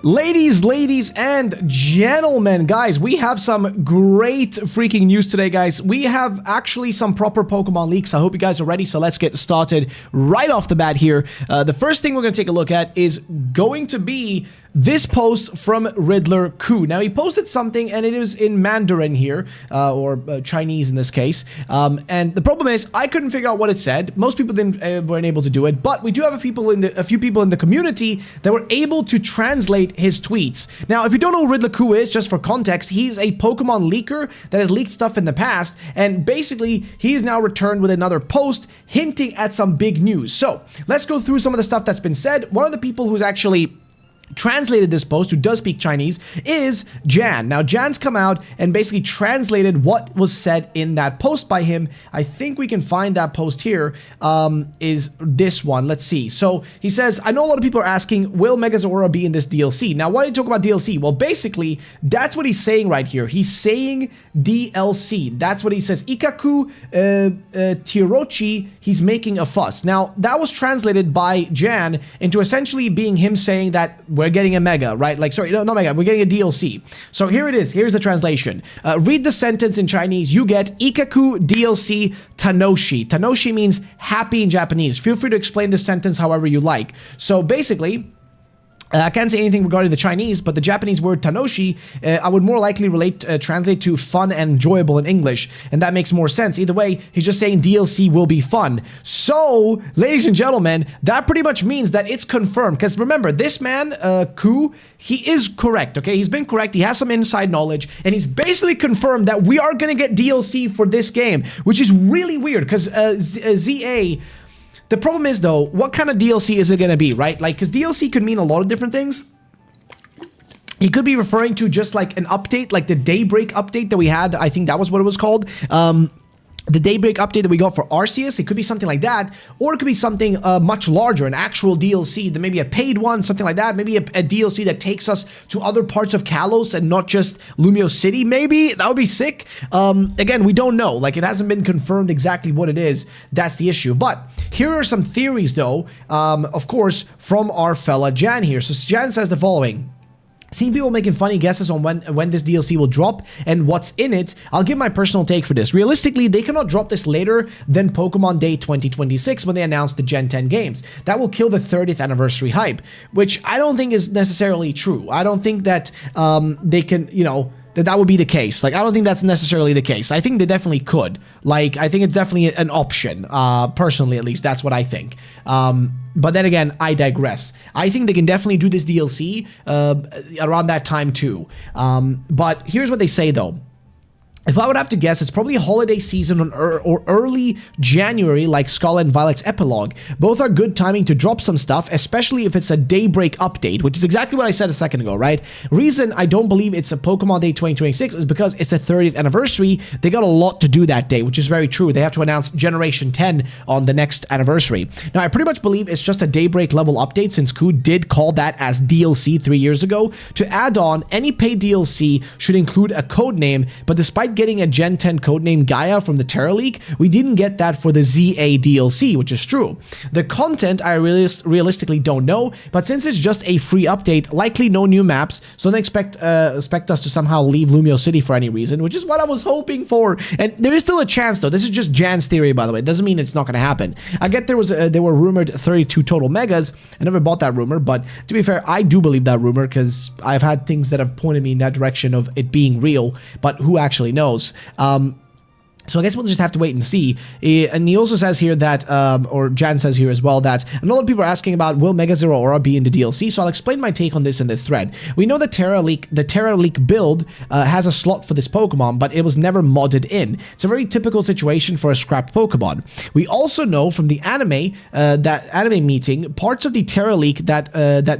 Ladies and gentlemen, guys, we have some great freaking news today, guys. We have actually some proper Pokemon leaks. I hope you guys are ready, so let's get started right off the bat here. The first thing we're going to take a look at is going to be this post from Riddler Ku. Now, he posted something, and it is in Mandarin here, or Chinese in this case. And the problem is, I couldn't figure out what it said. Most people weren't able to do it, but we do have a few people in the community that were able to translate his tweets. Now, if you don't know who Riddler Ku is, just for context, he's a Pokemon leaker that has leaked stuff in the past, and basically, he's now returned with another post hinting at some big news. So, let's go through some of the stuff that's been said. One of the people who's actually translated this post, who does speak Chinese, is Jan. Now, Jan's come out and basically translated what was said in that post by him. I think we can find that post here, is this one. Let's see. So, he says, I know a lot of people are asking, will Mega Zeraora be in this DLC? Now, why do you talk about DLC? Well, basically, that's what he's saying right here. He's saying DLC. That's what he says. Ikaku Tirochi, he's making a fuss. Now, that was translated by Jan into essentially being him saying that we're getting a Mega, right? Like, sorry, no, not Mega, we're getting a DLC. So here it is. Here's the translation. Read the sentence in Chinese. You get Ikaku DLC Tanoshi. Tanoshi means happy in Japanese. Feel free to explain the sentence however you like. So basically, I can't say anything regarding the Chinese, but the Japanese word Tanoshi, I would more likely translate to fun and enjoyable in English, and that makes more sense. Either way, he's just saying DLC will be fun. So, ladies and gentlemen, that pretty much means that it's confirmed, because remember, this man, Ku, he is correct, okay? He's been correct, he has some inside knowledge, and he's basically confirmed that we are going to get DLC for this game, which is really weird, because ZA... The problem is, though, what kind of DLC is it going to be, right? Like, because DLC could mean a lot of different things. He could be referring to just like an update, like the Daybreak update that we had. I think that was what it was called. The Daybreak update that we got for Arceus, it could be something like that, or it could be something much larger, an actual DLC, that maybe a paid one, something like that, maybe a DLC that takes us to other parts of Kalos and not just Lumio City, maybe. That would be sick. Again, we don't know. Like, it hasn't been confirmed exactly what it is. That's the issue. But here are some theories, though, of course, from our fella Jan here. So Jan says the following. Seen people making funny guesses on when this DLC will drop and what's in it. I'll give my personal take for this. Realistically, they cannot drop this later than Pokemon Day 2026 when they announce the Gen 10 games. That will kill the 30th anniversary hype, which I don't think is necessarily true. I don't think that they can, you know, that would be the case. Like, I don't think that's necessarily the case. I think they definitely could. Like, I think it's definitely an option. Personally, at least, that's what I think. But then again, I digress. I think they can definitely do this DLC around that time too. But here's what they say, though. If I would have to guess, it's probably holiday season or early January, like Scarlet and Violet's epilogue. Both are good timing to drop some stuff, especially if it's a Daybreak update, which is exactly what I said a second ago, right? Reason I don't believe it's a Pokemon Day 2026 is because it's the 30th anniversary. They got a lot to do that day, which is very true. They have to announce Generation 10 on the next anniversary. Now, I pretty much believe it's just a Daybreak level update, since Ku did call that as DLC 3 years ago. To add on, any paid DLC should include a code name, but despite getting a Gen 10 codename Gaia from the Terra Leak, we didn't get that for the ZA DLC, which is true. The content I realistically don't know, but since it's just a free update, likely no new maps, so don't expect us to somehow leave Lumio City for any reason, which is what I was hoping for. And there is still a chance, though. This is just Jan's theory, by the way. It doesn't mean it's not going to happen. I get there were rumored 32 total Megas. I never bought that rumor, but to be fair, I do believe that rumor because I've had things that have pointed me in that direction of it being real, but who actually knows? So I guess we'll just have to wait and see. And he also says here that, or Jan says here as well, that a lot of people are asking about, will Mega Zeraora be in the DLC? So I'll explain my take on this in this thread. We know the Terra Leak build has a slot for this Pokemon, but it was never modded in. It's a very typical situation for a scrapped Pokemon. We also know from the anime, that anime meeting, parts of the Terra Leak that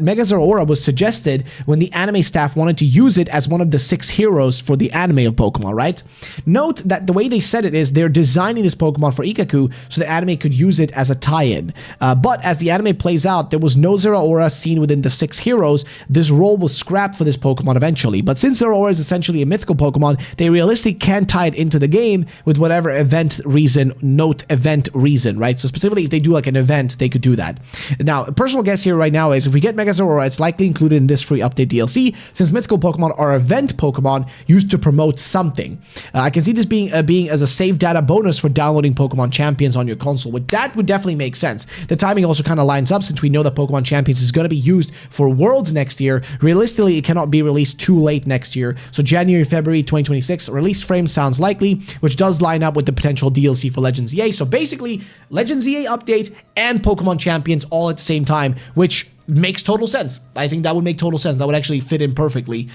Mega Zeraora was suggested when the anime staff wanted to use it as one of the 6 heroes for the anime of Pokemon, right? Note that the way they said it is they're designing this Pokemon for Ikaku so the anime could use it as a tie-in. But as the anime plays out, there was no Zeraora seen within the 6 heroes. This role was scrapped for this Pokemon eventually. But since Zeraora is essentially a mythical Pokemon, they realistically can tie it into the game with whatever event reason, right? So specifically, if they do like an event, they could do that. Now, a personal guess here right now is if we get Mega Zeraora, it's likely included in this free update DLC, since mythical Pokemon are event Pokemon used to promote something. I can see this being as a save data bonus for downloading Pokemon Champions on your console, which that would definitely make sense. The timing also kind of lines up since we know that Pokemon Champions is going to be used for Worlds next year. Realistically, it cannot be released too late next year. So January, February 2026 release frame sounds likely, which does line up with the potential DLC for Legends EA. So basically, Legends EA update and Pokemon Champions all at the same time, which makes total sense. I think that would make total sense. That would actually fit in perfectly.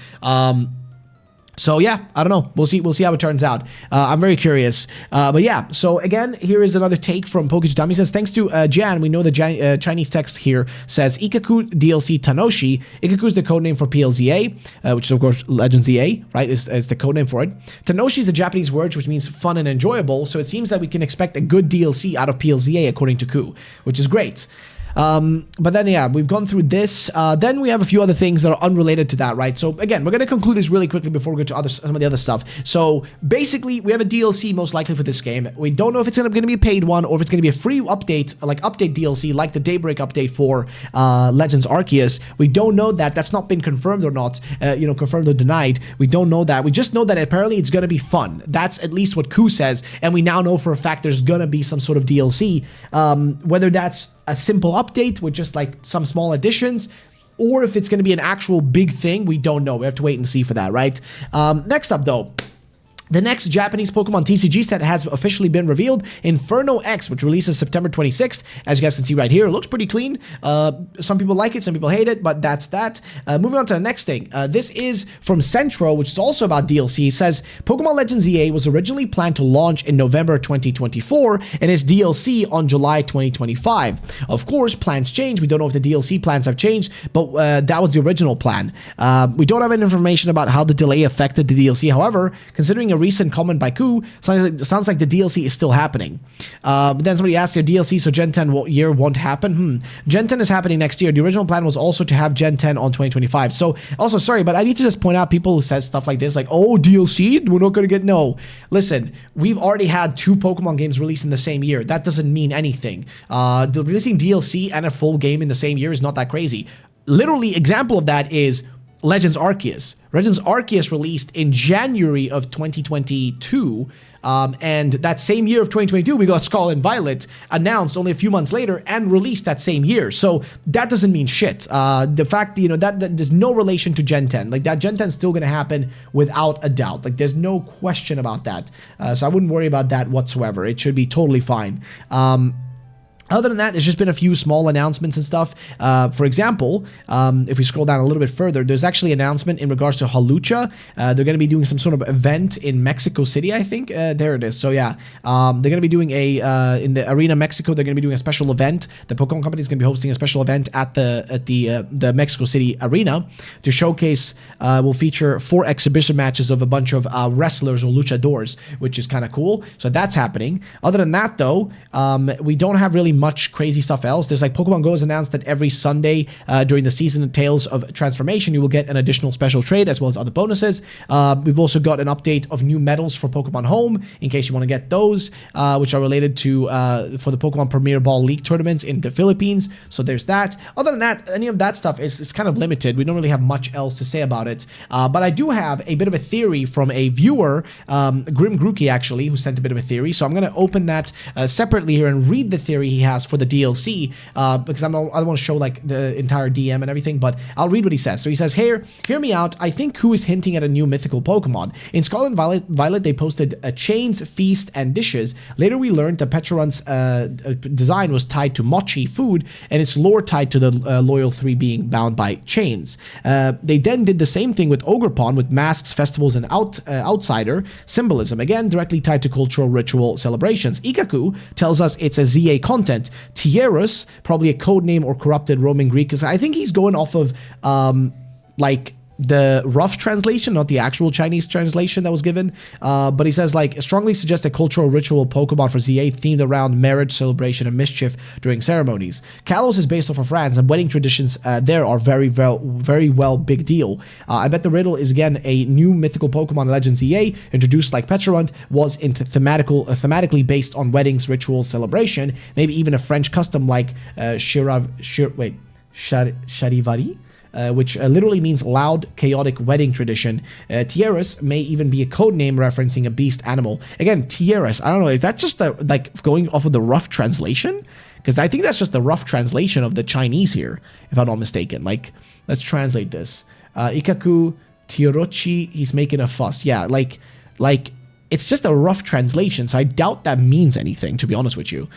So yeah, I don't know. We'll see how it turns out. I'm very curious. But yeah, so again, here is another take from Pokechitami. Says, thanks to Jan, we know the Chinese text here says Ikaku DLC Tanoshi. Ikaku is the codename for PLZA, which is of course Legends EA, right? Is the codename for it. Tanoshi is a Japanese word which means fun and enjoyable. So it seems that we can expect a good DLC out of PLZA according to Ku, which is great. But then, yeah, we've gone through this. Then we have a few other things that are unrelated to that, right? So again, we're going to conclude this really quickly before we go to some of the other stuff. So basically, we have a DLC most likely for this game. We don't know if it's going to be a paid one or if it's going to be a free update, like update DLC, like the Daybreak update for Legends Arceus. We don't know that. That's not been confirmed or not, confirmed or denied. We don't know that. We just know that apparently it's going to be fun. That's at least what Ku says. And we now know for a fact there's going to be some sort of DLC. Whether that's a simple update with just like some small additions, or if it's going to be an actual big thing, we don't know. We have to wait and see for that, right? Next up, though, the next Japanese Pokemon TCG set has officially been revealed, Inferno X, which releases September 26th. As you guys can see right here, it looks pretty clean. Some people like it, some people hate it, but that's that. Moving on to the next thing. This is from Centro, which is also about DLC. It says, Pokemon Legends EA was originally planned to launch in November 2024 and is DLC on July 2025. Of course, plans change. We don't know if the DLC plans have changed, but that was the original plan. We don't have any information about how the delay affected the DLC. However, considering a recent comment by Ku, sounds like the DLC is still happening. But then somebody asked your DLC, so Gen 10 year won't happen. Gen 10 is happening next year. The original plan was also to have Gen 10 on 2025. So also, sorry, but I need to just point out people who says stuff like this, like, oh, DLC, we're not going to get, no. Listen, we've already had 2 Pokemon games released in the same year. That doesn't mean anything. Releasing DLC and a full game in the same year is not that crazy. Literally, example of that is Legends Arceus. Legends Arceus released in January of 2022, and that same year of 2022, we got Scarlet and Violet announced only a few months later and released that same year. So that doesn't mean shit. The fact, that there's no relation to Gen 10. Like, that Gen 10 is still going to happen without a doubt. Like, there's no question about that. So I wouldn't worry about that whatsoever. It should be totally fine. Other than that, there's just been a few small announcements and stuff. For example, if we scroll down a little bit further, there's actually an announcement in regards to Halucha. They're going to be doing some sort of event in Mexico City, I think. There it is. So yeah, they're going to be doing in the Arena Mexico, they're going to be doing a special event. The Pokemon Company is going to be hosting a special event at the Mexico City Arena to showcase. Will feature 4 exhibition matches of a bunch of wrestlers or luchadors, which is kind of cool. So that's happening. Other than that, though, we don't have really much crazy stuff else. There's like Pokemon Go has announced that every Sunday during the season of Tales of Transformation, you will get an additional special trade as well as other bonuses. We've also got an update of new medals for Pokemon Home in case you want to get those, which are related to for the Pokemon Premier Ball League tournaments in the Philippines. So there's that. Other than that, any of that stuff is kind of limited. We don't really have much else to say about it. But I do have a bit of a theory from a viewer, Grim Grookey actually, who sent a bit of a theory. So I'm going to open that separately here and read the theory he has for the DLC, because I don't want to show like the entire DM and everything, but I'll read what he says. So he says, hear me out. I think Ku is hinting at a new mythical Pokemon. In Scarlet and Violet, they posted a chains, feast, and dishes. Later, we learned that Pecharunt's design was tied to mochi food, and its lore tied to the Loyal 3 being bound by chains. They then did the same thing with Ogerpon, with masks, festivals, and outsider symbolism, again directly tied to cultural ritual celebrations. Ikaku tells us it's a ZA content. Tierus, probably a code name or corrupted Roman Greek, because I think he's going off of like the rough translation, not the actual Chinese translation that was given. But he says, like, strongly suggests a cultural ritual Pokemon for ZA themed around marriage, celebration, and mischief during ceremonies. Kalos is based off of France, and wedding traditions there are very well big deal. I bet the riddle is, again, a new mythical Pokemon Legends ZA, introduced like Pecharunt, was into thematically based on weddings, rituals, celebration, maybe even a French custom like Charivari, which literally means loud, chaotic wedding tradition. Tierras may even be a code name referencing a beast animal. Again, Tierras, I don't know, is that just like going off of the rough translation? Because I think that's just the rough translation of the Chinese here, if I'm not mistaken. Like, let's translate this. Ikaku Tierochi, he's making a fuss. Yeah, like it's just a rough translation, so I doubt that means anything, to be honest with you.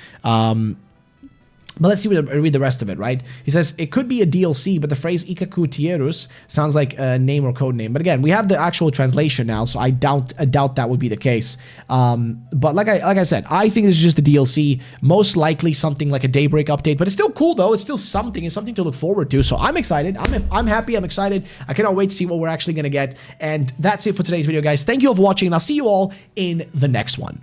But let's read the rest of it, right? He says, it could be a DLC, but the phrase Ikaku Tierus sounds like a name or code name. But again, we have the actual translation now, so I doubt that would be the case. But like I said, I think this is just a DLC. Most likely something like a Daybreak update, but it's still cool though. It's still something. It's something to look forward to. So I'm excited. I'm happy. I'm excited. I cannot wait to see what we're actually going to get. And that's it for today's video, guys. Thank you all for watching, and I'll see you all in the next one.